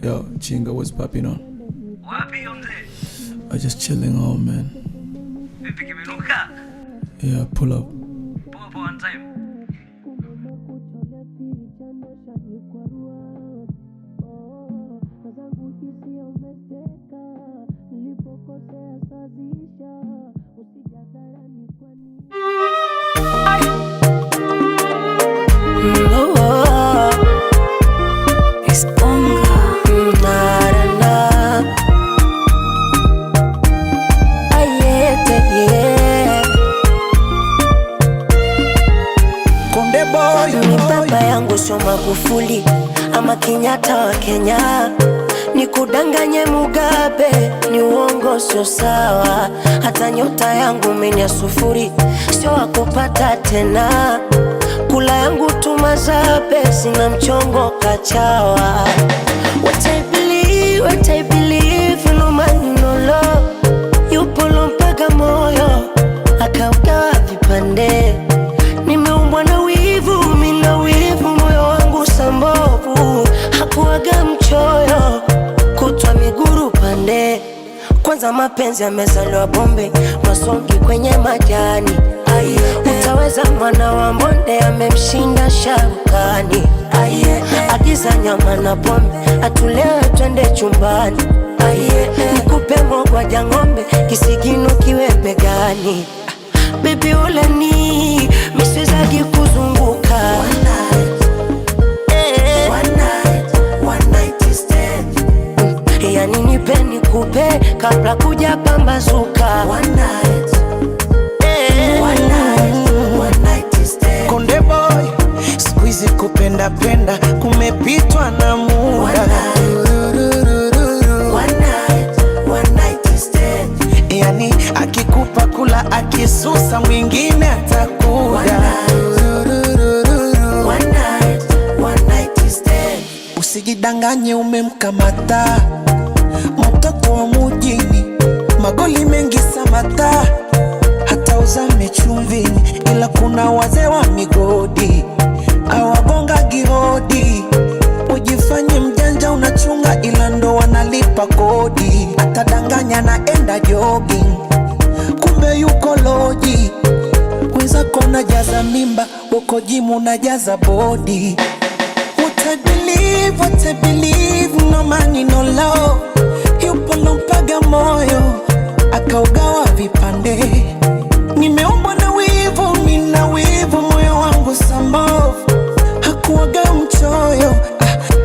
Yo, Chinga, what's popping on? I'm just chilling home, man. Yeah, pull up. On time. Ni baba yangu sio Magufuli ama Kenyatta wa Kenya, ni kudanganye Mugabe, ni uongo sio sawa. Hata nyota yangu mimi ya sufuri, sio wakupata tena. Kula yangu tumazabe, sina mchongo kachawa. What I believe, no man no love. Yupo lompaga moyo, akaugawa vipande. Nimeumbwa na wivu, mina wivu, moyo wangu sambovu. Hakuwaga mchoyo, kutwa miguru pande. Kwanza mapenzi yamezaliwa bombe, masongi kwenye majani. Utaweza mwana wa mbonde, amemshinda sharukani. Agiza nyama na pombe, atulewe twende chumbani. Nikupe mogwaja ng'ombe, kisigino kiwe begani. Baby ulani, misiwezagi kuzunguka. One night stand. Yani nipe nikupe, kabla kuja pambazuka. One night stand. Konde boy, squeeze kupenda penda, kumepitwa na muda. One night stand. Yani akikupa kula, akisusa mwingine atakuja. One night stand. Usijidanganye umemkamata mtoto wa mujini, magoli mengi samata, hata uzame chumvini. Ila kuna wazee wa migodi, awagonga gihodi. Ujifanye mjanja unachunga, ila ndo wanalipa kodi. Atadanganya naenda jogging, kumbe yuko loji. Wenzako najaza mimba, uko jimu najaza body. What I believe, no money no love. Yupo lompaga moyo, akaugawa vipande. Nimeumbwa na wivu, mina wivu, moyo wangu sambovu. Hakuwaga mchoyo,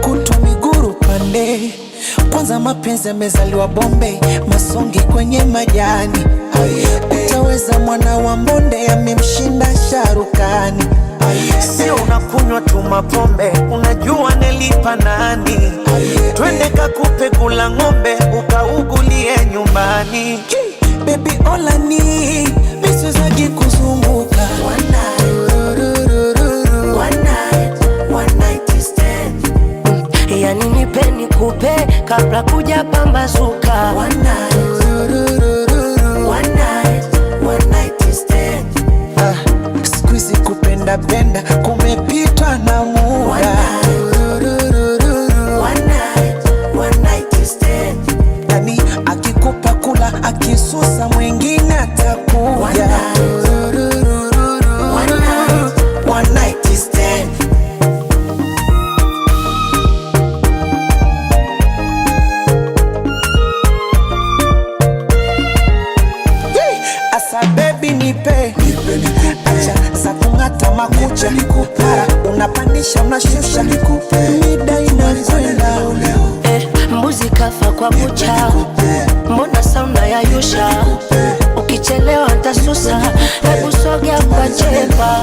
kutwa miguru pande. Kwanza mapenzi yamezaliwa bombe, masongi kwenye majani. Utaweza mwana wa mbonde, amemshinda sharukani. Sio unakunywa tu mapombe, unajua nelipa nani? Twende kakupe kula ng'ombe, ukaugulie nyumbani. Baby olani, misiwezagi kuzunguka. One night stand. Yani nipe nikupe, kabla kuja pambazuka. One night stand. Squeeze kupenda penda, kumepitwa na muda. One night stand. Yani akikupa kula, akisusa mwingine atakuja. One night stand. Asa baby nipe, acha za kungata makucha. Unapandisha unashusha, mida inakwenda. Mbuzi kafa kwa bucha, mbona sauna ya yusha? Ukichelewa ntasusa, hebu sogea kwa chepa.